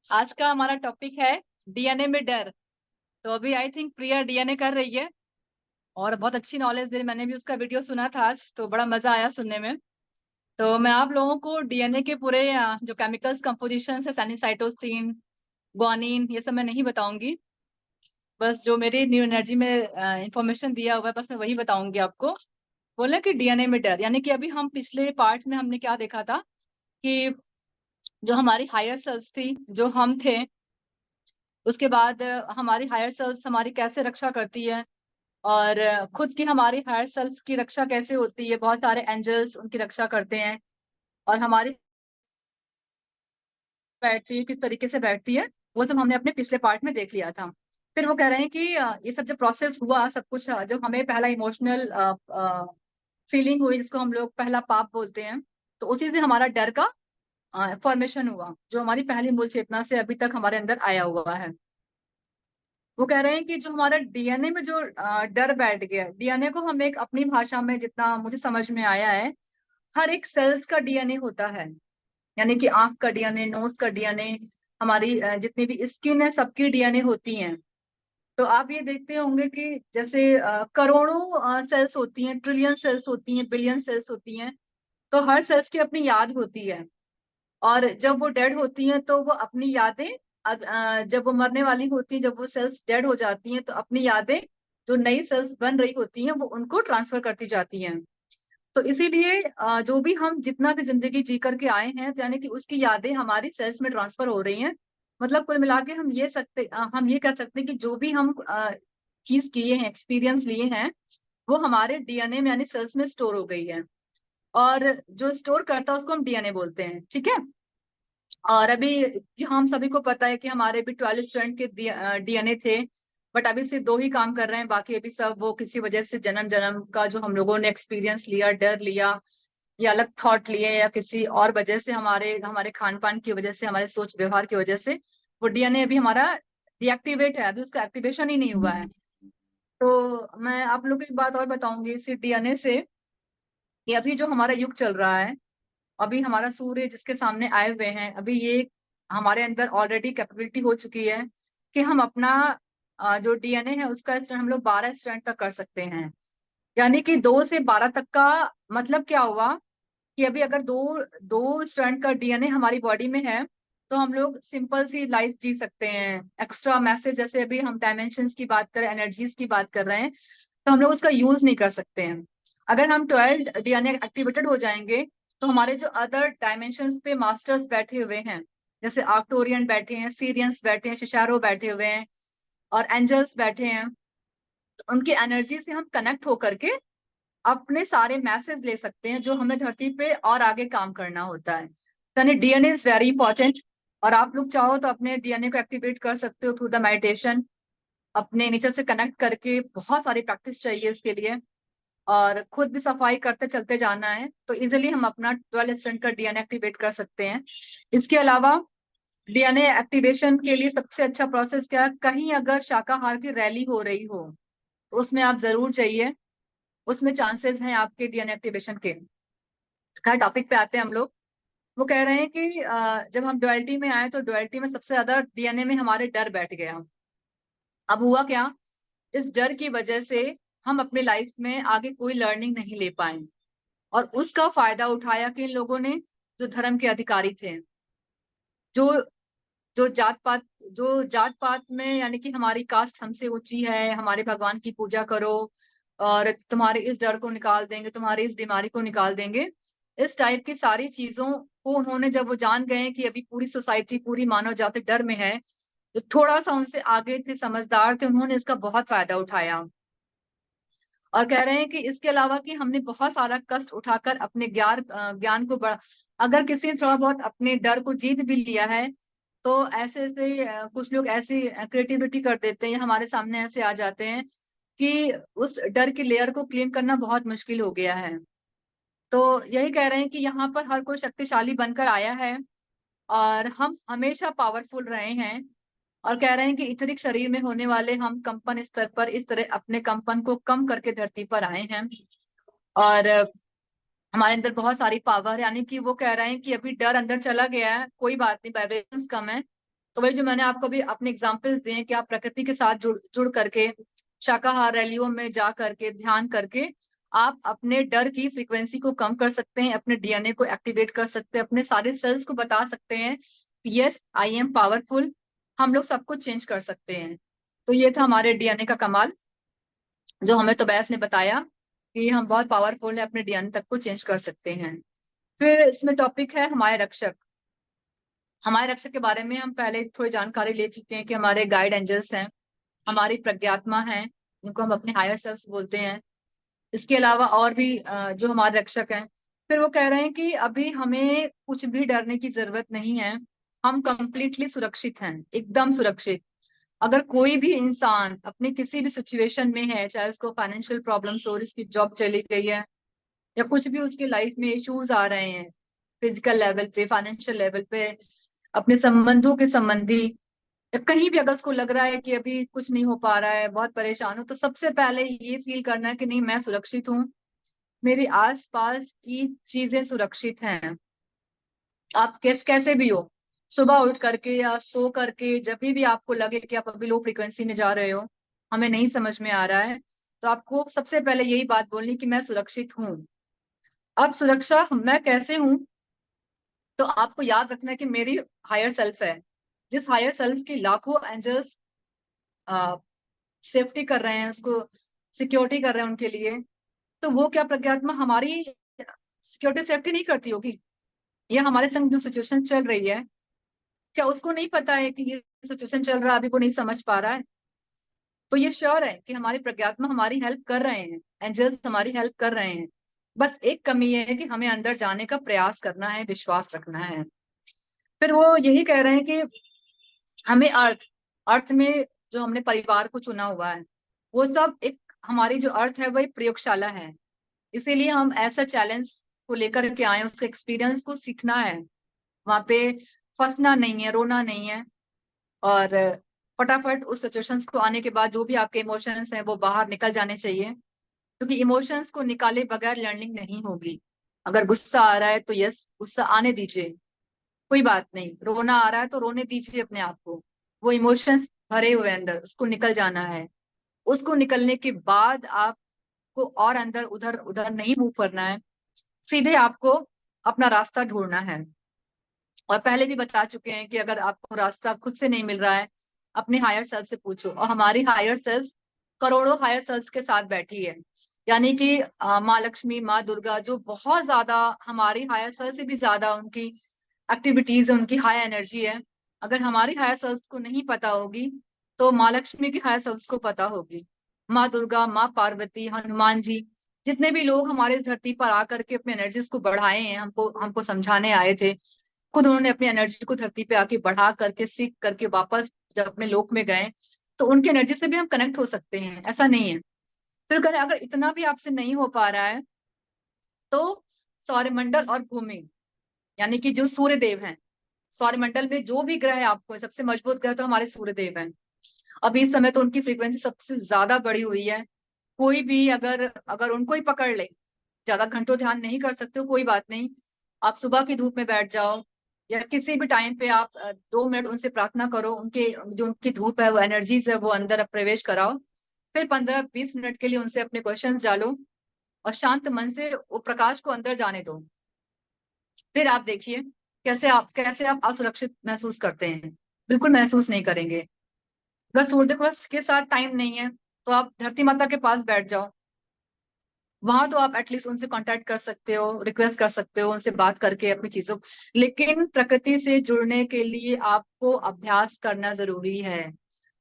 आज का हमारा टॉपिक है डीएनए में डर। तो अभी आई थिंक प्रिया डीएनए कर रही है और बहुत अच्छी नॉलेज दे रही। मैंने भी उसका वीडियो सुना था आज, तो बड़ा मजा आया सुनने में। तो मैं आप लोगों को डीएनए के पूरे जो केमिकल्स कंपोजिशन है, साइटोसिन, ग्वानिन, ये सब मैं नहीं बताऊंगी। बस जो मेरी न्यू एनर्जी में इंफॉर्मेशन दिया हुआ है, बस मैं वही बताऊंगी आपको। बोले कि डीएनए में डर, यानी कि अभी हम पिछले पार्ट में हमने क्या देखा था कि जो हमारी हायर सेल्स थी, जो हम थे, उसके बाद हमारी हायर सेल्स हमारी कैसे रक्षा करती है, और खुद की हमारी हायर सेल्फ की रक्षा कैसे होती है। बहुत सारे एंजल्स उनकी रक्षा करते हैं, और हमारी बैटरी किस तरीके से बैठती है, वो सब हमने अपने पिछले पार्ट में देख लिया था। फिर वो कह रहे हैं कि ये सब जब प्रोसेस हुआ, सब कुछ जब हमें पहला इमोशनल फीलिंग हुई, जिसको हम लोग पहला पाप बोलते हैं, तो उसी से हमारा डर का फॉर्मेशन हुआ, जो हमारी पहली मूल चेतना से अभी तक हमारे अंदर आया हुआ है। वो कह रहे हैं कि जो हमारा डीएनए में जो डर बैठ गया, डीएनए को हम एक अपनी भाषा में, जितना मुझे समझ में आया है, हर एक सेल्स का डीएनए होता है। यानी कि आंख का डीएनए, नोज का डीएनए, हमारी जितनी भी स्किन है, सबकी डीएनए होती हैं। तो आप ये देखते होंगे कि जैसे करोड़ों सेल्स होती हैं, ट्रिलियन सेल्स होती हैं, बिलियन सेल्स होती हैं। तो हर सेल्स की अपनी याद होती है, और जब वो डेड होती हैं तो वो अपनी यादें, जब वो मरने वाली होती हैं, जब वो सेल्स डेड हो जाती हैं, तो अपनी यादें जो नई सेल्स बन रही होती हैं वो उनको ट्रांसफर करती जाती हैं। तो इसीलिए जो भी हम जितना भी जिंदगी जी करके आए हैं, तो यानी कि उसकी यादें हमारी सेल्स में ट्रांसफर हो रही हैं। मतलब कुल मिला के हम ये कह सकते हैं कि जो भी हम चीज किए हैं, एक्सपीरियंस लिए हैं, वो हमारे डीएनए में यानी सेल्स में स्टोर हो गई है। और जो स्टोर करता है उसको हम डीएनए बोलते हैं, ठीक है। और अभी हम सभी को पता है कि हमारे भी 12 स्टूडेंट के डीएनए थे, बट अभी सिर्फ दो ही काम कर रहे हैं। बाकी अभी सब वो किसी वजह से जन्म जन्म का जो हम लोगों ने एक्सपीरियंस लिया, डर लिया, या अलग थॉट लिए, या किसी और वजह से, हमारे हमारे खान पान की वजह से, हमारे सोच व्यवहार की वजह से, वो डीएनए अभी हमारा डीएक्टिवेट है, अभी उसका एक्टिवेशन ही नहीं हुआ है। तो मैं आप लोग को एक बात और बताऊंगी इसी डीएनए से, कि अभी जो हमारा युग चल रहा है, अभी हमारा सूर्य जिसके सामने आए हुए हैं, अभी ये हमारे अंदर ऑलरेडी कैपेबिलिटी हो चुकी है कि हम अपना जो डीएनए है उसका स्ट्रैंड हम लोग 12 स्ट्रैंड तक कर सकते हैं। यानी कि 2 से 12 तक का मतलब क्या हुआ, कि अभी अगर दो दो स्ट्रैंड का डीएनए हमारी बॉडी में है, तो हम लोग सिंपल सी लाइफ जी सकते हैं। एक्स्ट्रा मैसेज, जैसे अभी हम डायमेंशंस की बात करें, एनर्जीज की बात कर रहे हैं, तो हम लोग उसका यूज नहीं कर सकते हैं। अगर हम 12 डीएनए एक्टिवेटेड हो जाएंगे, तो हमारे जो अदर डायमेंशंस पे मास्टर्स बैठे हुए हैं, जैसे आर्क्टोरियन बैठे हैं, सीरियंस बैठे हैं, शिशारो बैठे हुए हैं, और एंजल्स बैठे हैं, तो उनकी एनर्जी से हम कनेक्ट होकर के अपने सारे मैसेज ले सकते हैं, जो हमें धरती पे और आगे काम करना होता है। यानी डीएनए इज वेरी इंपॉर्टेंट। और आप लोग चाहो तो अपने डीएनए को एक्टिवेट कर सकते हो थ्रू द मेडिटेशन, अपने नेचर से कनेक्ट करके। बहुत सारी प्रैक्टिस चाहिए इसके लिए, और खुद भी सफाई करते चलते जाना है, तो इजिली हम अपना 12 स्टैंड का डीएनए एक्टिवेट कर सकते हैं। इसके अलावा डीएनए एक्टिवेशन के लिए सबसे अच्छा प्रोसेस क्या है, कहीं अगर शाकाहार की रैली हो रही हो, तो उसमें आप जरूर जाइए, उसमें चांसेस हैं आपके डीएनए एक्टिवेशन के। हर टॉपिक पे आते हैं हम लोग। वो कह रहे हैं कि जब हम डुअलिटी में आए, तो डुअलिटी में सबसे ज्यादा डीएनए में हमारे डर बैठ गया। अब हुआ क्या, इस डर की वजह से हम अपने लाइफ में आगे कोई लर्निंग नहीं ले पाए, और उसका फायदा उठाया किन लोगों ने, जो धर्म के अधिकारी थे, जो जो जात पात में, यानी कि हमारी कास्ट हमसे ऊंची है, हमारे भगवान की पूजा करो और तुम्हारे इस डर को निकाल देंगे, तुम्हारी इस बीमारी को निकाल देंगे। इस टाइप की सारी चीजों को उन्होंने, जब वो जान गए कि अभी पूरी सोसाइटी, पूरी मानव जाति डर में है, जो थोड़ा सा उनसे आगे थे, समझदार थे, उन्होंने इसका बहुत फायदा उठाया। और कह रहे हैं कि इसके अलावा कि हमने बहुत सारा कष्ट उठाकर अपने ज्ञान को बढ़ा, अगर किसी ने थोड़ा बहुत अपने डर को जीत भी लिया है, तो ऐसे ऐसे कुछ लोग ऐसी क्रिएटिविटी कर देते हैं, हमारे सामने ऐसे आ जाते हैं कि उस डर की लेयर को क्लीन करना बहुत मुश्किल हो गया है। तो यही कह रहे हैं कि यहाँ पर हर कोई शक्तिशाली बनकर आया है, और हम हमेशा पावरफुल रहे हैं। और कह रहे हैं कि इथरिक शरीर में होने वाले हम कंपन स्तर पर इस तरह अपने कंपन को कम करके धरती पर आए हैं। और हमारे अंदर बहुत सारी पावर है, यानी कि वो कह रहे हैं कि अभी डर अंदर चला गया है, कोई बात नहीं, वाइब्रेशंस कम है, तो वही जो मैंने आपको भी अपने एग्जाम्पल्स दिए कि आप प्रकृति के साथ जुड़ जुड़ करके, शाकाहार रैलियों में जा करके, ध्यान करके आप अपने डर की फ्रीक्वेंसी को कम कर सकते हैं, अपने डीएनए को एक्टिवेट कर सकते हैं, अपने सारे सेल्स को बता सकते हैं यस आई एम पावरफुल। हम लोग सब कुछ चेंज कर सकते हैं। तो ये था हमारे डीएनए का कमाल, जो हमें तोबैस ने बताया कि हम बहुत पावरफुल है, अपने डीएनए तक को चेंज कर सकते हैं। फिर इसमें टॉपिक है हमारे रक्षक। हमारे रक्षक के बारे में हम पहले थोड़ी जानकारी ले चुके हैं कि हमारे गाइड एंजल्स हैं, हमारी प्रज्ञात्मा हैं, जिनको हम अपने हायर सेल्फ बोलते हैं। इसके अलावा और भी जो हमारे रक्षक हैं। फिर वो कह रहे हैं कि अभी हमें कुछ भी डरने की जरूरत नहीं है, हम कंप्लीटली सुरक्षित हैं, एकदम सुरक्षित। अगर कोई भी इंसान अपनी किसी भी सिचुएशन में है, चाहे उसको फाइनेंशियल प्रॉब्लम्स हो, उसकी जॉब चली गई है, या कुछ भी उसकी लाइफ में इश्यूज आ रहे हैं, फिजिकल लेवल पे, फाइनेंशियल लेवल पे, अपने संबंधों के संबंधी, या कहीं भी अगर उसको लग रहा है कि अभी कुछ नहीं हो पा रहा है, बहुत परेशान हो, तो सबसे पहले ये फील करना है कि नहीं, मैं सुरक्षित हूँ, मेरे आसपास की चीजें सुरक्षित हैं। आप कैसे भी हो, सुबह उठ करके या सो करके, जब भी आपको लगे कि आप अभी लो फ्रिक्वेंसी में जा रहे हो, हमें नहीं समझ में आ रहा है, तो आपको सबसे पहले यही बात बोलनी कि मैं सुरक्षित हूँ। अब सुरक्षा मैं कैसे हूँ, तो आपको याद रखना है कि मेरी हायर सेल्फ है, जिस हायर सेल्फ की लाखों एंजल्स सेफ्टी कर रहे हैं, उसको सिक्योरिटी कर रहे हैं उनके लिए, तो वो क्या प्रज्ञात्मा हमारी सिक्योरिटी सेफ्टी नहीं करती होगी? या हमारे संग जो सिचुएशन चल रही है, क्या उसको नहीं पता है कि ये सिचुएशन चल रहा है, अभी वो नहीं समझ पा रहा है? तो ये श्योर है कि हमारी प्रज्ञात्मा हमारी हेल्प कर रहे हैं, एंजल्स हमारी हेल्प कर रहे हैं। बस एक कमी ये है कि हमें अंदर जाने का प्रयास करना है, विश्वास रखना है। फिर वो यही कह रहे हैं कि हमें अर्थ अर्थ में जो हमने परिवार को चुना हुआ है, वो सब एक, हमारी जो अर्थ है वो एक प्रयोगशाला है। इसीलिए हम ऐसा चैलेंज को लेकर के आए, उसके एक्सपीरियंस को सीखना है, वहां पे फंसना नहीं है, रोना नहीं है, और फटाफट उस सिचुएशंस को आने के बाद जो भी आपके इमोशंस हैं वो बाहर निकल जाने चाहिए, क्योंकि इमोशंस को निकाले बगैर लर्निंग नहीं होगी। अगर गुस्सा आ रहा है तो यस, गुस्सा आने दीजिए, कोई बात नहीं। रोना आ रहा है तो रोने दीजिए अपने आप को, वो इमोशंस भरे हुए अंदर, उसको निकल जाना है। उसको निकलने के बाद आपको और अंदर उधर उधर नहीं मूव करना है, सीधे आपको अपना रास्ता ढूंढना है। और पहले भी बता चुके हैं कि अगर आपको रास्ता खुद से नहीं मिल रहा है, अपने हायर सेल्फ से पूछो। और हमारी हायर सेल्फ करोड़ों हायर सेल्फ के साथ बैठी है, यानी कि माँ लक्ष्मी, माँ दुर्गा, जो बहुत ज्यादा हमारी हायर सेल्फ से भी ज्यादा उनकी एक्टिविटीज है, उनकी हाई एनर्जी है। अगर हमारी हायर सेल्फ को नहीं पता होगी, तो माँ लक्ष्मी की हायर सेल्फ को पता होगी। माँ दुर्गा, माँ पार्वती, हनुमान जी, जितने भी लोग हमारे इस धरती पर आकर के अपने एनर्जीज को बढ़ाए हैं, हमको हमको समझाने आए थे, खुद उन्होंने अपनी एनर्जी को धरती पे आके बढ़ा करके, सीख करके वापस जब अपने लोक में गए, तो उनकी एनर्जी से भी हम कनेक्ट हो सकते हैं, ऐसा नहीं है। फिर करें, अगर इतना भी आपसे नहीं हो पा रहा है, तो सौरमंडल और भूमि, यानी कि जो सूर्य देव हैं, सौरमंडल में जो भी ग्रह है, आपको सबसे मजबूत ग्रह तो हमारे सूर्य देव हैं। अभी इस समय तो उनकी फ्रीक्वेंसी सबसे ज्यादा बढ़ी हुई है। कोई भी अगर अगर उनको ही पकड़ ले, ज्यादा घंटों ध्यान नहीं कर सकते हो, कोई बात नहीं। आप सुबह की धूप में बैठ जाओ, या किसी भी टाइम पे आप 2 मिनट उनसे प्रार्थना करो, उनके जो उनकी धूप है, वो एनर्जीज है, वो अंदर आप प्रवेश कराओ। फिर 15-20 मिनट के लिए उनसे अपने क्वेश्चन डालो, और शांत मन से वो प्रकाश को अंदर जाने दो। फिर आप देखिए कैसे आप असुरक्षित महसूस करते हैं। बिल्कुल महसूस नहीं करेंगे। बस सूर्य दिवस के साथ टाइम नहीं है, तो आप धरती माता के पास बैठ जाओ, वहां तो आप एटलीस्ट उनसे कांटेक्ट कर सकते हो, रिक्वेस्ट कर सकते हो, उनसे बात करके अपनी चीजों। लेकिन प्रकृति से जुड़ने के लिए आपको अभ्यास करना जरूरी है।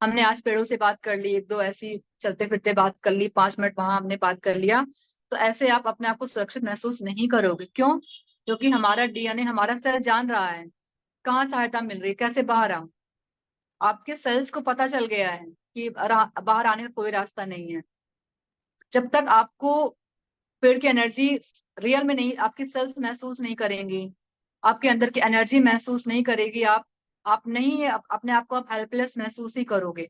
हमने आज पेड़ों से बात कर ली, एक दो ऐसी चलते फिरते बात कर ली, 5 मिनट वहां हमने बात कर लिया, तो ऐसे आप अपने आप को सुरक्षित महसूस नहीं करोगे। क्यों? क्योंकि हमारा डीएनए, हमारा सेल जान रहा है कहाँ सहायता मिल रही है, कैसे बाहर आऊं। आपके सेल्स को पता चल गया है कि बाहर आने का कोई रास्ता नहीं है। जब तक आपको पेड़ की एनर्जी रियल में नहीं, आपकी सेल्स महसूस नहीं करेंगी, आपके अंदर की एनर्जी महसूस नहीं करेगी, आप नहीं, अपने आप को आप हेल्पलेस महसूस ही करोगे।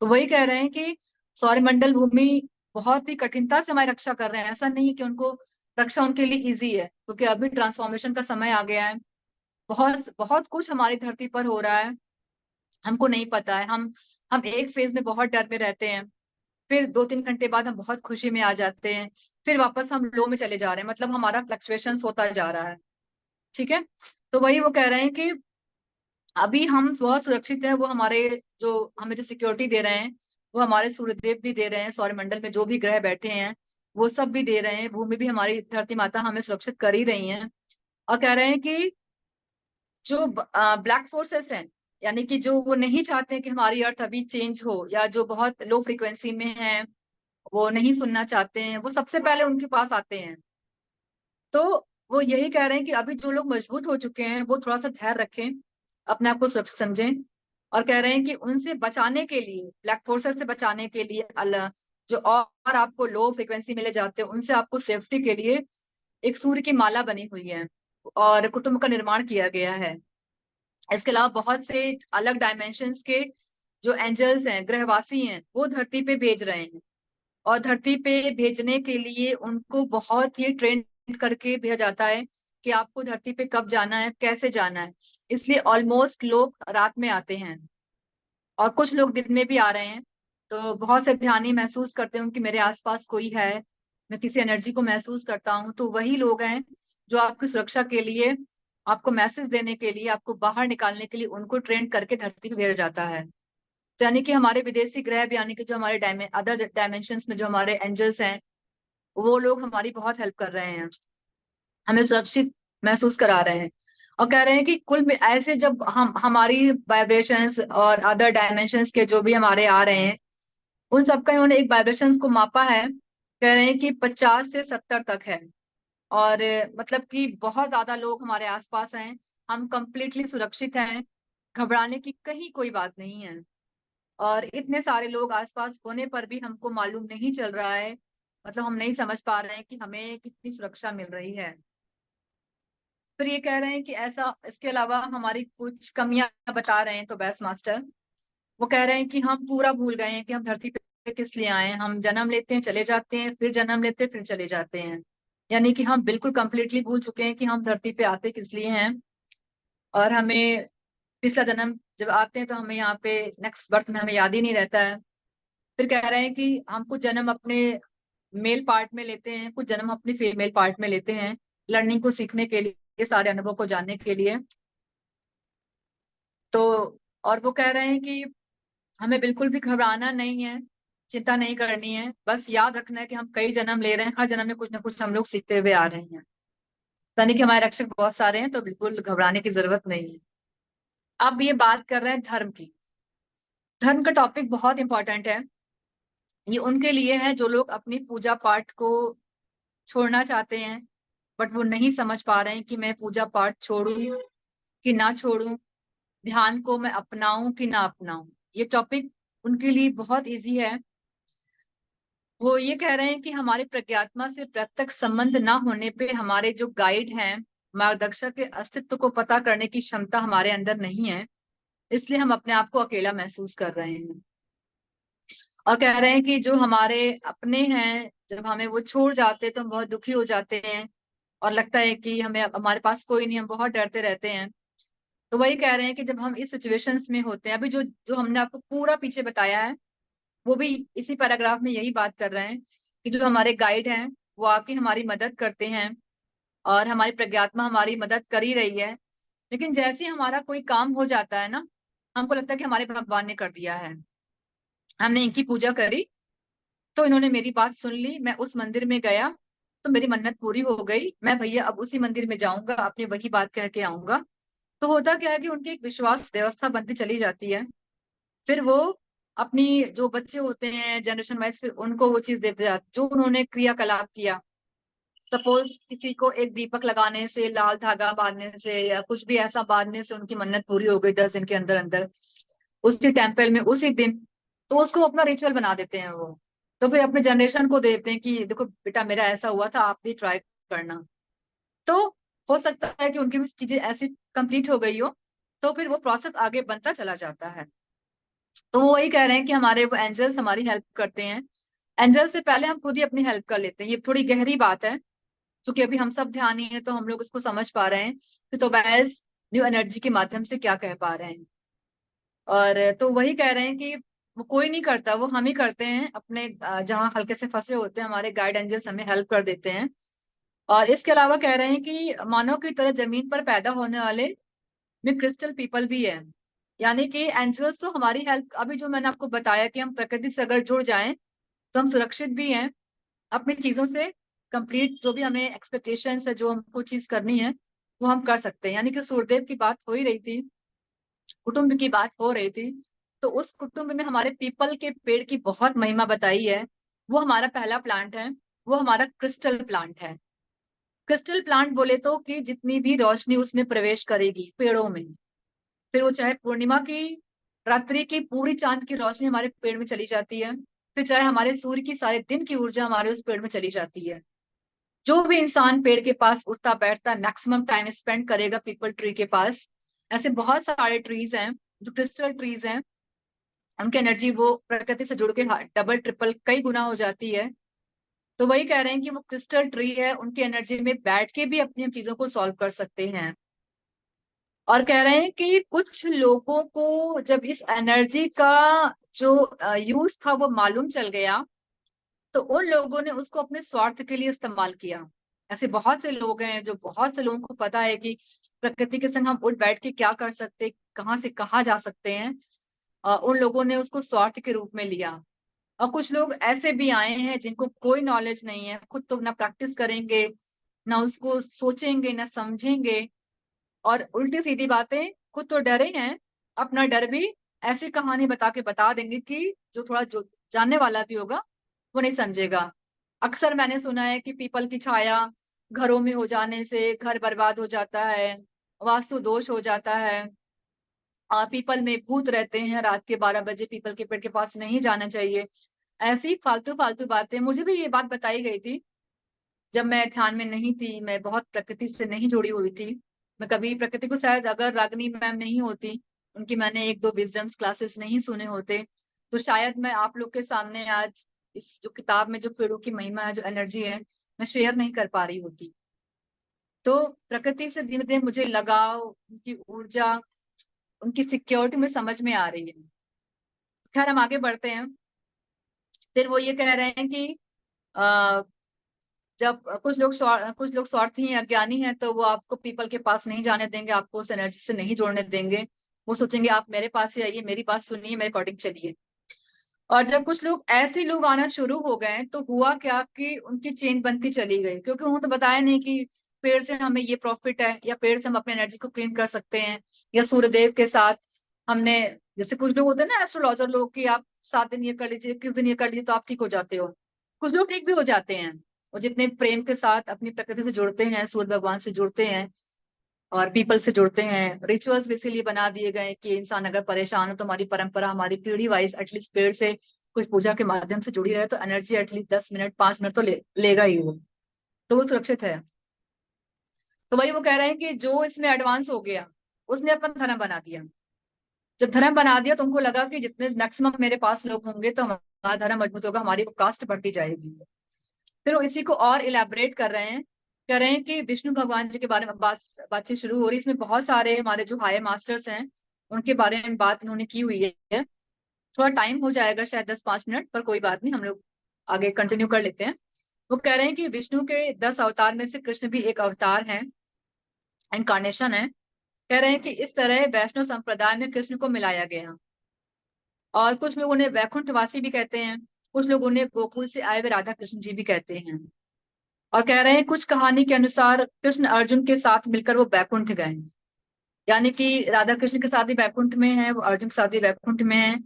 तो वही कह रहे हैं कि सौरमंडल, भूमि बहुत ही कठिनता से हमारी रक्षा कर रहे हैं। ऐसा नहीं है कि उनको रक्षा उनके लिए इजी है, क्योंकि अभी ट्रांसफॉर्मेशन का समय आ गया है, बहुत बहुत कुछ हमारी धरती पर हो रहा है। हमको नहीं पता है, हम एक फेज में बहुत डर में रहते हैं, फिर 2-3 घंटे बाद हम बहुत खुशी में आ जाते हैं, फिर वापस हम लो में चले जा रहे हैं, मतलब हमारा फ्लक्चुएशंस होता जा रहा है। ठीक है। तो वही वो कह रहे हैं कि अभी हम बहुत सुरक्षित है, वो हमारे जो हमें जो सिक्योरिटी दे रहे हैं वो हमारे सूर्यदेव भी दे रहे हैं, सौरमंडल में जो भी ग्रह बैठे हैं वो सब भी दे रहे हैं, भूमि भी, हमारी धरती माता हमें सुरक्षित कर ही रही हैं। और कह रहे हैं कि जो ब्लैक फोर्सेस हैं, यानी कि जो वो नहीं चाहते कि हमारी अर्थ अभी चेंज हो, या जो बहुत लो फ्रिक्वेंसी में है, वो नहीं सुनना चाहते हैं, वो सबसे पहले उनके पास आते हैं। तो वो यही कह रहे हैं कि अभी जो लोग मजबूत हो चुके हैं वो थोड़ा सा धैर्य रखें, अपने आप को सुरक्षित समझें। और कह रहे हैं कि उनसे बचाने के लिए, ब्लैक फोर्सेस से बचाने के लिए, अल्लाह जो और आपको लो फ्रिक्वेंसी में ले जाते हैं, उनसे आपको सेफ्टी के लिए एक सूर्य की माला बनी हुई है और कुटुंब का निर्माण किया गया है। इसके अलावा बहुत से अलग डायमेंशंस के जो एंजल्स हैं, ग्रहवासी हैं, वो धरती पे भेज रहे हैं। और धरती पे भेजने के लिए उनको बहुत ही ट्रेन करके भेजा जाता है कि आपको धरती पे कब जाना है, कैसे जाना है। इसलिए ऑलमोस्ट लोग रात में आते हैं और कुछ लोग दिन में भी आ रहे हैं। तो बहुत से ध्यानी महसूस करते हैं कि मेरे आसपास कोई है, मैं किसी एनर्जी को महसूस करता हूँ, तो वही लोग हैं जो आपकी सुरक्षा के लिए, आपको मैसेज देने के लिए, आपको बाहर निकालने के लिए उनको ट्रेन करके धरती पे भेजा जाता है। तो यानी कि हमारे विदेशी ग्रह भी, यानी कि जो हमारे अदर डायमेंशंस में जो हमारे एंजल्स हैं, वो लोग हमारी बहुत हेल्प कर रहे हैं, हमें सुरक्षित महसूस करा रहे हैं। और कह रहे हैं कि कुल में ऐसे जब हम हमारी वाइब्रेशंस और अदर डायमेंशंस के जो भी हमारे आ रहे हैं, उन सबका इन्होंने एक वाइब्रेशंस को मापा है। कह रहे हैं कि 50 से 70 तक है। और मतलब कि बहुत ज्यादा लोग हमारे आसपास हैं, हम कंप्लीटली सुरक्षित हैं, घबराने की कहीं कोई बात नहीं है। और इतने सारे लोग आसपास होने पर भी हमको मालूम नहीं चल रहा है, मतलब हम नहीं समझ पा रहे हैं कि हमें कितनी सुरक्षा मिल रही है। फिर ये कह रहे हैं कि ऐसा, इसके अलावा हमारी कुछ कमियां बता रहे हैं तो बेस्ट मास्टर, वो कह रहे हैं कि हम पूरा भूल गए हैं कि हम धरती पे किस लिए आए हैं। हम जन्म लेते हैं, चले जाते हैं, फिर जन्म लेते हैं, फिर चले जाते हैं। यानी कि हम बिल्कुल कंप्लीटली भूल चुके हैं कि हम धरती पे आते किस लिए हैं। और हमें पिछला जन्म जब आते हैं तो हमें यहाँ पे नेक्स्ट बर्थ में हमें याद ही नहीं रहता है। फिर कह रहे हैं कि हम कुछ जन्म अपने मेल पार्ट में लेते हैं, कुछ जन्म अपनी फीमेल पार्ट में लेते हैं, लर्निंग को सीखने के लिए, सारे अनुभव को जानने के लिए। तो और वो कह रहे हैं कि हमें बिल्कुल भी घबराना नहीं है, चिंता नहीं करनी है, बस याद रखना है कि हम कई जन्म ले रहे हैं, हर जन्म में कुछ ना कुछ हम लोग सीखते हुए आ रहे हैं। यानी कि हमारे रक्षक बहुत सारे हैं, तो बिल्कुल घबराने की जरूरत नहीं है। अब ये बात कर रहे हैं धर्म की। धर्म का टॉपिक बहुत इंपॉर्टेंट है। ये उनके लिए है जो लोग अपनी पूजा पाठ को छोड़ना चाहते हैं, बट वो नहीं समझ पा रहे हैं कि मैं पूजा पाठ छोड़ूं कि ना छोड़ूं, ध्यान को मैं अपनाऊं कि ना अपनाऊं। ये टॉपिक उनके लिए बहुत इजी है। वो ये कह रहे हैं कि हमारे प्रज्ञात्मा से प्रत्यक्ष संबंध ना होने पे हमारे जो गाइड हैं, मार्गदर्शक के अस्तित्व को पता करने की क्षमता हमारे अंदर नहीं है, इसलिए हम अपने आप को अकेला महसूस कर रहे हैं। और कह रहे हैं कि जो हमारे अपने हैं, जब हमें वो छोड़ जाते हैं तो हम बहुत दुखी हो जाते हैं और लगता है कि हमें हमारे पास कोई नहीं, हम बहुत डरते रहते हैं। तो वही कह रहे हैं कि जब हम इस सिचुएशंस में होते हैं, अभी जो जो हमने आपको पूरा पीछे बताया है, वो भी इसी पैराग्राफ में यही बात कर रहे हैं कि जो हमारे गाइड हैं वो आके हमारी मदद करते हैं और हमारी प्रज्ञात्मा हमारी मदद कर ही रही है। लेकिन जैसे ही हमारा कोई काम हो जाता है ना, हमको लगता है कि हमारे भगवान ने कर दिया है, हमने इनकी पूजा करी तो इन्होंने मेरी बात सुन ली, मैं उस मंदिर में गया तो मेरी मन्नत पूरी हो गई, मैं भैया अब उसी मंदिर में जाऊंगा, अपनी वही बात कह के आऊंगा। तो होता क्या है कि उनकी एक विश्वास व्यवस्था बनती चली जाती है। फिर वो अपनी जो बच्चे होते हैं जनरेशन वाइज, फिर उनको वो चीज देते जाते जो उन्होंने क्रियाकलाप किया। सपोज किसी को एक दीपक लगाने से, लाल धागा बांधने से, या कुछ भी ऐसा बांधने से उनकी मन्नत पूरी हो गई 10 दिन के अंदर अंदर, उसी टेम्पल में उसी दिन, तो उसको अपना रिचुअल बना देते हैं वो। तो फिर अपने जनरेशन को देते हैं कि देखो बेटा मेरा ऐसा हुआ था, आप भी ट्राई करना। तो हो सकता है कि उनकी भी चीजें ऐसी कंप्लीट हो गई हो, तो फिर वो प्रोसेस आगे बनता चला जाता है। तो वो वही कह रहे हैं कि हमारे वो एंजल्स हमारी हेल्प करते हैं। एंजल से पहले हम खुद ही अपनी हेल्प कर लेते हैं। ये थोड़ी गहरी बात है, क्योंकि अभी हम सब ध्यानी है तो हम लोग इसको समझ पा रहे हैं कि तो वैस न्यू एनर्जी के माध्यम से क्या कह पा रहे हैं। और तो वही कह रहे हैं कि वो कोई नहीं करता, वो हम ही करते हैं अपने जहाँ हल्के से फंसे होते हैं, हमारे गाइड एंजल्स हमें हेल्प कर देते हैं। और इसके अलावा कह रहे हैं कि मानव की तरह जमीन पर पैदा होने वाले में क्रिस्टल पीपल भी है। यानी कि एंजल्स तो हमारी हेल्प, अभी जो मैंने आपको बताया कि हम प्रकृति से अगर जुड़ जाएं तो हम सुरक्षित भी हैं अपनी चीजों से। कंप्लीट जो भी हमें एक्सपेक्टेशंस है, जो हमको चीज करनी है, वो हम कर सकते हैं। यानी कि सूर्यदेव की बात हो ही रही थी, कुटुंब की बात हो रही थी, तो उस कुटुंब में हमारे पीपल के पेड़ की बहुत महिमा बताई है। वो हमारा पहला प्लांट है, वो हमारा क्रिस्टल प्लांट है। क्रिस्टल प्लांट बोले तो कि जितनी भी रोशनी उसमें प्रवेश करेगी पेड़ों में, फिर वो चाहे पूर्णिमा की रात्रि की पूरी चांद की रोशनी हमारे पेड़ में चली जाती है, फिर चाहे हमारे सूर्य की सारे दिन की ऊर्जा हमारे उस पेड़ में चली जाती है। जो भी इंसान पेड़ के पास उठता बैठता है मैक्सिमम टाइम स्पेंड करेगा पीपल ट्री के पास। ऐसे बहुत सारे ट्रीज हैं जो क्रिस्टल ट्रीज हैं, उनकी एनर्जी वो प्रकृति से जुड़ के डबल ट्रिपल कई गुना हो जाती है। तो वही कह रहे हैं कि वो क्रिस्टल ट्री है, उनकी एनर्जी में बैठ के भी अपनी चीजों को सॉल्व कर सकते हैं। और कह रहे हैं कि कुछ लोगों को जब इस एनर्जी का जो यूज था वो मालूम चल गया, तो उन लोगों ने उसको अपने स्वार्थ के लिए इस्तेमाल किया। ऐसे बहुत से लोग हैं, जो बहुत से लोगों को पता है कि प्रकृति के संग हम उठ बैठ के क्या कर सकते, कहाँ से कहाँ जा सकते हैं, उन लोगों ने उसको स्वार्थ के रूप में लिया। और कुछ लोग ऐसे भी आए हैं जिनको कोई नॉलेज नहीं है, खुद तो ना प्रैक्टिस करेंगे, ना उसको सोचेंगे, ना समझेंगे, और उल्टी सीधी बातें, खुद तो डरे हैं, अपना डर भी ऐसी कहानी बता के बता देंगे कि जो थोड़ा जो जानने वाला भी होगा वो नहीं समझेगा। अक्सर मैंने सुना है कि पीपल की छाया घरों में हो जाने से घर बर्बाद हो जाता है, वास्तु दोष हो जाता है, पीपल में भूत रहते हैं, रात के 12 बजे पीपल के पेड़ के पास नहीं जाना चाहिए। ऐसी फालतू फालतू बातें मुझे भी ये बात बताई गई थी जब मैं ध्यान में नहीं थी, मैं बहुत प्रकृति से नहीं जुड़ी हुई थी। मैं कभी प्रकृति को, शायद अगर रागनी मैम नहीं होती, उनकी मैंने एक दो विजडम्स क्लासेस नहीं सुने होते, तो शायद मैं आप लोग के सामने आज इस जो किताब में जो पेड़ों की महिमा है, जो एनर्जी है, मैं शेयर नहीं कर पा रही होती। तो प्रकृति से धीमे धीमे मुझे लगाव, उनकी ऊर्जा, उनकी सिक्योरिटी में समझ में आ रही है। खैर हम आगे बढ़ते हैं। फिर वो ये कह रहे हैं कि जब कुछ लोग स्वार्थी हैं, अज्ञानी हैं, तो वो आपको पीपल के पास नहीं जाने देंगे, आपको उस एनर्जी से नहीं जोड़ने देंगे। वो सोचेंगे आप मेरे पास ही आइए, मेरी बात सुनिए, मेरे अकॉर्डिंग चलिए। और जब कुछ लोग ऐसे लोग आना शुरू हो गए तो हुआ क्या कि उनकी चेन बनती चली गई, क्योंकि उन्होंने तो बताया नहीं कि पेड़ से हमें ये प्रॉफिट है, या पेड़ से हम अपने एनर्जी को क्लीन कर सकते हैं, या सूर्यदेव के साथ हमने, जैसे कुछ लोग होते हैं ना एस्ट्रोलॉजर लोग, कि आप 7 दिन ये कर लीजिए, किस दिन ये कर लीजिए तो आप ठीक हो जाते हो। कुछ लोग ठीक भी हो जाते हैं, और जितने प्रेम के साथ अपनी प्रकृति से जुड़ते हैं, सूर्य भगवान से जुड़ते हैं और पीपल से जुड़ते हैं। रिचुअल्स भी इसीलिए बना दिए गए कि इंसान अगर परेशान हो तो हमारी परंपरा, हमारी पीढ़ी वाइज एटलीस्ट पेड़ से कुछ पूजा के माध्यम से जुड़ी रहे, तो एनर्जी एटलीस्ट 10 मिनट 5 मिनट तो लेगा ही वो, तो वो सुरक्षित है। तो वही वो कह रहे हैं कि जो इसमें एडवांस हो गया उसने अपन धर्म बना दिया। जब धर्म बना दिया तो उनको लगा कि जितने मैक्सिमम मेरे पास लोग होंगे तो हमारा धर्म मजबूत होगा, हमारी वो कास्ट बढ़ती जाएगी। फिर वो इसी को और इलेबरेट कर रहे हैं, कह रहे हैं कि विष्णु भगवान जी के बारे में बातचीत शुरू हो रही है। इसमें बहुत सारे हमारे जो हायर मास्टर्स हैं उनके बारे में बात इन्होंने की हुई है। थोड़ा टाइम हो जाएगा शायद 10-5 मिनट, पर कोई बात नहीं, हम लोग आगे कंटिन्यू कर लेते हैं। वो कह रहे हैं कि विष्णु के 10 अवतार में से कृष्ण भी एक अवतार है, इनकारनेशन है। कह रहे हैं कि इस तरह वैष्णव संप्रदाय में कृष्ण को मिलाया गया। और कुछ लोग उन्हें वैकुंठवासी भी कहते हैं, कुछ लोग उन्हें गोकुल से आए हुए राधा कृष्ण जी भी कहते हैं। और कह रहे हैं कुछ कहानी के अनुसार कृष्ण अर्जुन के साथ मिलकर वो बैकुंठ गए, यानी कि राधा कृष्ण के साथ भी बैकुंठ में है, वो अर्जुन के साथ भी बैकुंठ में है।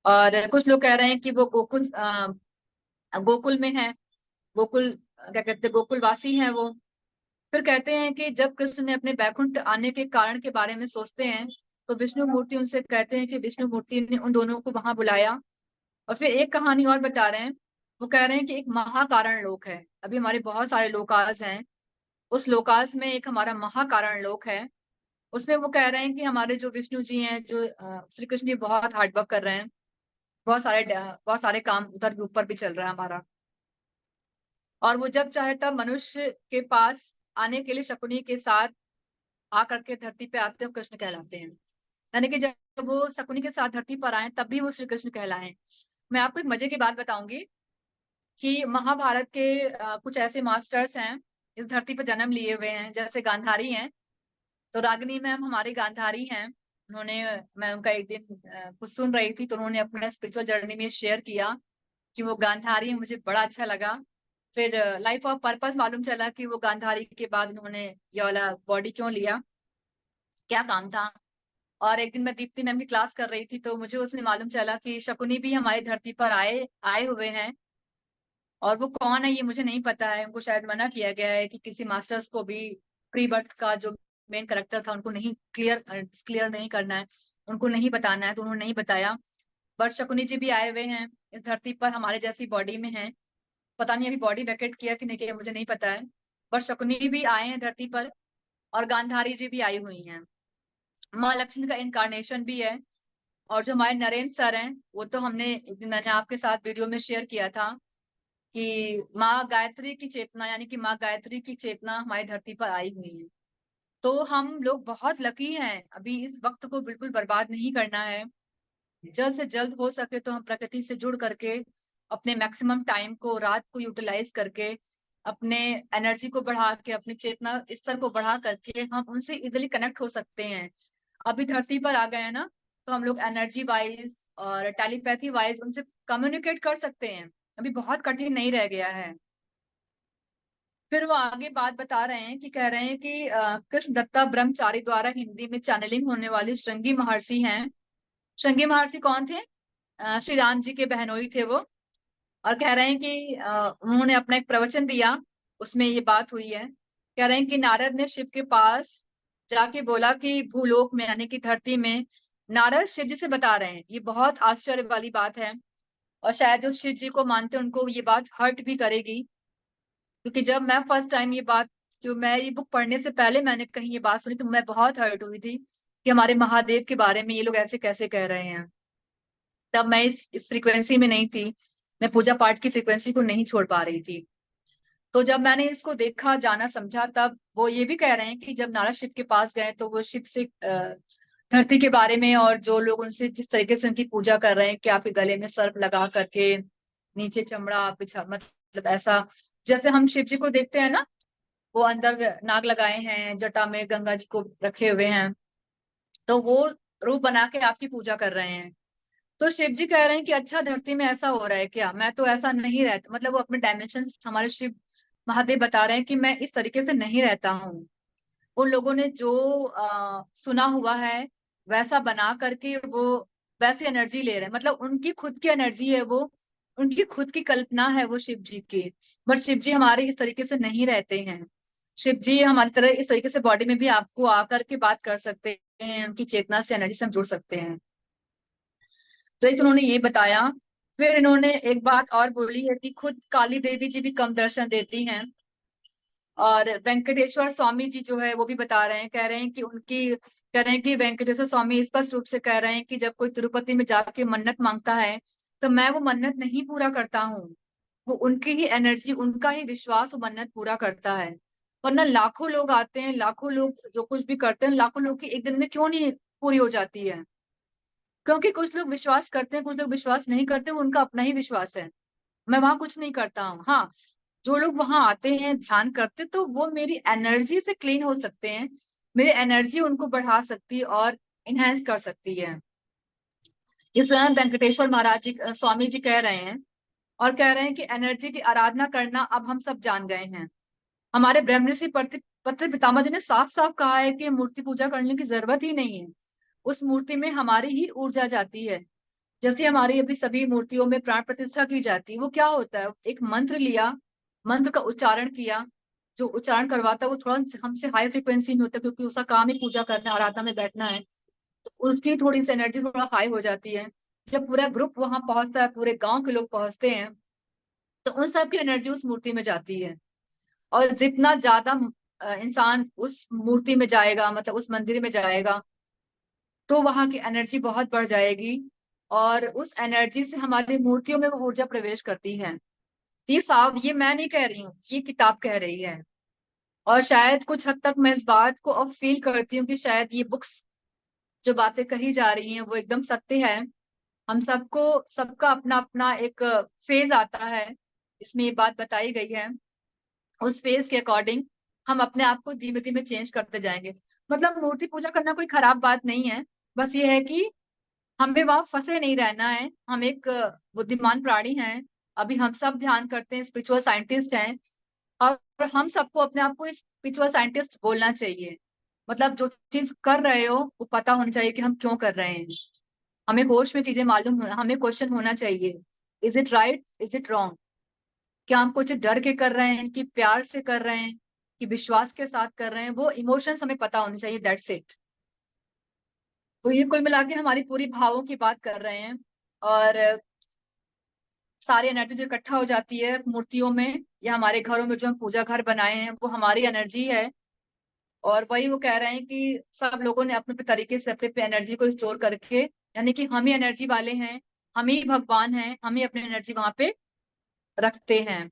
और कुछ लोग कह रहे हैं कि वो गोकुल में है, गोकुल क्या कहते हैं, गोकुल वासी है वो। फिर कहते हैं कि जब कृष्ण ने अपने बैकुंठ आने के कारण के बारे में सोचते हैं, तो विष्णु मूर्ति उनसे कहते हैं कि विष्णु मूर्ति ने उन दोनों को वहां बुलाया। और फिर एक कहानी और बता रहे हैं, वो कह रहे हैं कि एक महाकारण लोक है, अभी हमारे बहुत सारे लोकास हैं, उस लोकास में एक हमारा महाकारण लोक है। उसमें वो कह रहे हैं कि हमारे जो विष्णु जी हैं, जो श्री कृष्ण जी बहुत हार्डवर्क कर रहे हैं, बहुत सारे काम उधर भी ऊपर भी चल रहा है हमारा। और वो जब चाहे तब मनुष्य के पास आने के लिए शकुनी के साथ आकर के धरती पे आते हैं, कृष्ण कहलाते हैं। यानी कि जब वो शकुनी के साथ धरती पर आए तब भी वो श्री कृष्ण कहलाए। मैं आपको एक मजे की बात बताऊंगी कि महाभारत के कुछ ऐसे मास्टर्स हैं इस धरती पर जन्म लिए हुए हैं, जैसे गांधारी हैं। तो रागिनी मैम हमारी गांधारी हैं। उन्होंने, मैं उनका एक दिन कुछ सुन रही थी तो उन्होंने अपने स्पिरिचुअल जर्नी में शेयर किया कि वो गांधारी है, मुझे बड़ा अच्छा लगा। फिर लाइफ ऑफ पर्पस मालूम चला कि वो गांधारी के बाद उन्होंने ये वाला बॉडी क्यों लिया, क्या काम था। और एक दिन मैं दीप्ति मैम की क्लास कर रही थी तो मुझे उसमें मालूम चला कि शकुनी भी हमारी धरती पर आए आए हुए हैं। और वो कौन है ये मुझे नहीं पता है, उनको शायद मना किया गया है कि किसी मास्टर्स को भी प्री बर्थ का जो मेन करेक्टर था उनको नहीं क्लियर नहीं करना है, उनको नहीं बताना है, तो उन्होंने नहीं बताया। बट शकुनी जी भी आए हुए हैं इस धरती पर, हमारे जैसी बॉडी में हैं। पता नहीं अभी बॉडी वैकेट किया कि नहीं किया मुझे नहीं पता है। बट शकुनी भी आए हैं धरती पर, और गांधारी जी भी आई हुई हैं। माँ लक्ष्मी का इनकारनेशन भी है। और जो हमारे नरेंद्र सर हैं वो तो मैंने आपके साथ वीडियो में शेयर किया था कि माँ गायत्री की चेतना, यानी कि माँ गायत्री की चेतना हमारी धरती पर आई हुई है। तो हम लोग बहुत लकी हैं, अभी इस वक्त को बिल्कुल बर्बाद नहीं करना है। जल्द से जल्द हो सके तो हम प्रकृति से जुड़ करके अपने मैक्सिमम टाइम को, रात को यूटिलाइज करके, अपने एनर्जी को बढ़ा के, अपनी चेतना स्तर को बढ़ा करके हम उनसे इजिली कनेक्ट हो सकते हैं। अभी धरती पर आ गए हैं ना, तो हम लोग एनर्जी वाइज और टेलीपैथी वाइज उनसे कम्युनिकेट कर सकते हैं। अभी बहुत कठिन नहीं रह गया है। फिर वो आगे बात बता रहे हैं कि कह रहे हैं कि कृष्ण दत्ता ब्रह्मचारी द्वारा हिंदी में चैनलिंग होने वाले श्रृंगी महर्षि हैं। श्रृंगी महर्षि कौन थे? श्री राम जी के बहनोई थे वो। और कह रहे हैं कि उन्होंने अपना एक प्रवचन दिया, उसमें ये बात हुई है। कह रहे हैं कि नारद ने शिव के पास जाके बोला कि भूलोक में, यानी कि धरती में, नारद शिव जी से बता रहे हैं, ये बहुत आश्चर्य वाली बात है। और शायद जो शिव जी को मानते हैं उनको ये बात हर्ट भी करेगी, क्योंकि जब मैं फर्स्ट टाइम ये बात, जो मैं ये बुक पढ़ने से पहले मैंने कहीं ये बात सुनी तो मैं बहुत हर्ट हुई थी कि हमारे महादेव के बारे में ये लोग ऐसे कैसे कह रहे हैं। तब मैं इस फ्रीक्वेंसी में नहीं थी, मैं पूजा पाठ की फ्रीक्वेंसी को नहीं छोड़ पा रही थी। तो जब मैंने इसको देखा, जाना, समझा, तब वो ये भी कह रहे हैं कि जब नारद शिव के पास गए तो वो शिव से धरती के बारे में, और जो लोग उनसे जिस तरीके से उनकी पूजा कर रहे हैं कि आपके गले में सर्प लगा करके, नीचे चमड़ा बिछा, मतलब ऐसा जैसे हम शिव जी को देखते हैं ना, वो अंदर नाग लगाए हैं, जटा में गंगा जी को रखे हुए हैं, तो वो रूप बना के आपकी पूजा कर रहे हैं। तो शिव जी कह रहे हैं कि अच्छा, धरती में ऐसा हो रहा है क्या? मैं तो ऐसा नहीं रहता, मतलब वो अपने डायमेंशन, हमारे शिव महादेव बता रहे हैं कि मैं इस तरीके से नहीं रहता हूँ। उन लोगों ने जो सुना हुआ है वैसा बना करके वो वैसी एनर्जी ले रहे हैं, मतलब उनकी खुद की एनर्जी है वो, उनकी खुद की कल्पना है वो शिव जी की। बट शिव जी हमारे इस तरीके से नहीं रहते हैं। शिव जी हमारी तरह इस तरीके से बॉडी में भी आपको आकर के बात कर सकते हैं, उनकी चेतना से, एनर्जी से हम जुड़ सकते हैं। तो एक तो उन्होंने ये बताया। फिर इन्होंने एक बात और बोली है कि खुद काली देवी जी भी कम दर्शन देती हैं। और वेंकटेश्वर स्वामी जी जो है वो भी बता रहे हैं, कह रहे हैं कि वेंकटेश्वर स्वामी स्पष्ट रूप से कह रहे हैं कि जब कोई तिरुपति में जाके मन्नत मांगता है तो मैं वो मन्नत नहीं पूरा करता हूँ, वो उनकी ही एनर्जी, उनका ही विश्वास वो मन्नत पूरा करता है। वरना लाखों लोग आते हैं, लाखों लोग जो कुछ भी करते हैं, लाखों लोग की एक दिन में क्यों नहीं पूरी हो जाती है? क्योंकि कुछ लोग विश्वास करते हैं, कुछ लोग विश्वास नहीं करते, वो उनका अपना ही विश्वास है। मैं वहां कुछ नहीं करता हूँ। हाँ, जो लोग वहां आते हैं, ध्यान करते, तो वो मेरी एनर्जी से क्लीन हो सकते हैं, मेरी एनर्जी उनको बढ़ा सकती है और इनहेंस कर सकती है। ये स्वयं वेंकटेश्वर महाराज जी, स्वामी जी कह रहे हैं। और कह रहे हैं कि एनर्जी की आराधना करना अब हम सब जान गए हैं। हमारे ब्रह्म ऋषि पत्र पितामह जी ने साफ साफ कहा है कि मूर्ति पूजा करने की जरूरत ही नहीं है। उस मूर्ति में हमारी ही ऊर्जा जाती है। जैसे हमारी अभी सभी मूर्तियों में प्राण प्रतिष्ठा की जाती है, वो क्या होता है, एक मंत्र लिया, मंत्र का उच्चारण किया, जो उच्चारण करवाता है वो थोड़ा हमसे हाई फ्रिक्वेंसी में होता है, क्योंकि उसका काम ही पूजा करना, आराधना में बैठना है। तो उसकी थोड़ी सी एनर्जी थोड़ा हाई हो जाती है। जब पूरा ग्रुप वहां पहुंचता है, पूरे गांव के लोग पहुंचते हैं, तो उन सब की एनर्जी उस मूर्ति में जाती है। और जितना ज्यादा इंसान उस मूर्ति में जाएगा, मतलब उस मंदिर में जाएगा, तो वहां की एनर्जी बहुत बढ़ जाएगी। और उस एनर्जी से हमारी मूर्तियों में वो ऊर्जा प्रवेश करती है। ये साहब, ये मैं नहीं कह रही हूँ, ये किताब कह रही है। और शायद कुछ हद तक मैं इस बात को अब फील करती हूँ कि शायद ये बुक्स जो बातें कही जा रही हैं वो एकदम सत्य है। हम सबको, सबका अपना अपना एक फेज आता है, इसमें ये बात बताई गई है। उस फेज के अकॉर्डिंग हम अपने आप को धीमे धीमे चेंज करते जाएंगे। मतलब मूर्ति पूजा करना कोई खराब बात नहीं है, बस ये है कि हमें वहां फंसे नहीं रहना है। हम एक बुद्धिमान प्राणी हैं। अभी हम सब ध्यान करते हैं, स्पिरिचुअल साइंटिस्ट हैं, और हम सबको अपने आप को स्पिरिचुअल साइंटिस्ट बोलना चाहिए। मतलब जो चीज कर रहे हो वो पता होनी चाहिए कि हम क्यों कर रहे हैं। हमें होश में चीजें मालूम होना, हमें क्वेश्चन होना चाहिए, is it right, is it wrong. क्या हम कुछ डर के कर रहे हैं, कि प्यार से कर रहे हैं, कि विश्वास के साथ कर रहे हैं, वो इमोशंस हमें पता होने चाहिए, दैट्स इट। तो ये कुल मिला के हमारी पूरी भावों की बात कर रहे हैं। और सारी एनर्जी जो इकट्ठा हो जाती है मूर्तियों में या हमारे घरों में, जो हम पूजा घर बनाए हैं, वो हमारी एनर्जी है। और वही वो कह रहे हैं कि सब लोगों ने अपने अपने तरीके से अपने एनर्जी को स्टोर करके, यानी कि हम ही एनर्जी वाले हैं, हम ही भगवान हैं, हम ही अपनी एनर्जी वहां पे रखते हैं।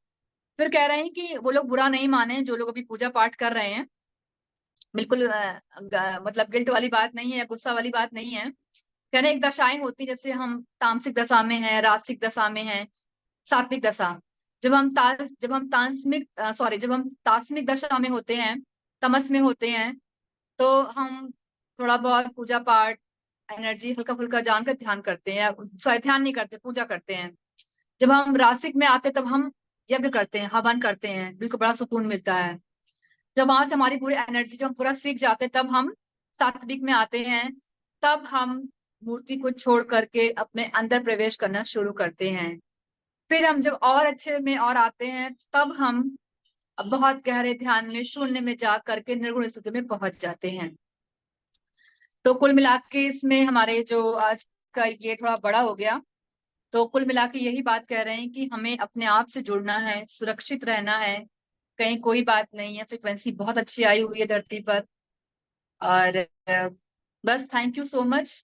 फिर कह रहे हैं कि वो लोग बुरा नहीं माने जो लोग अभी पूजा पाठ कर रहे हैं। बिल्कुल मतलब गिल्ट वाली बात नहीं है, गुस्सा वाली बात नहीं है। कह रहे हैं एक दशाएं होती हैं, जैसे हम तामसिक दशा में हैं, राजसिक दशा में हैं, सात्विक दशा। जब हम तांसमिक सॉरी जब हम तास्मिक दशा में होते हैं, तमस में होते हैं, तो हम थोड़ा बहुत पूजा पाठ, एनर्जी हल्का फुल्का जानकर ध्यान करते हैं, सॉरी ध्यान नहीं करते, पूजा करते हैं। जब हम रासिक में आते हैं तब हम यज्ञ करते हैं, हवन करते हैं, दिल को बड़ा सुकून मिलता है। जब वहां से हमारी पूरी एनर्जी, जब हम पूरा सीख जाते हैं, तब हम सात्विक में आते हैं। तब हम मूर्ति को छोड़ करके अपने अंदर प्रवेश करना शुरू करते हैं। फिर हम जब और अच्छे में और आते हैं, तब हम अब बहुत गहरे ध्यान में, शून्य में जा करके निर्गुण स्थिति में पहुंच जाते हैं। तो कुल मिला के इसमें हमारे जो आज का ये थोड़ा बड़ा हो गया। तो कुल मिला के यही बात कह रहे हैं कि हमें अपने आप से जुड़ना है, सुरक्षित रहना है। कहीं कोई बात नहीं है, फ्रिक्वेंसी बहुत अच्छी आई हुई है धरती पर। और बस थैंक यू सो मच।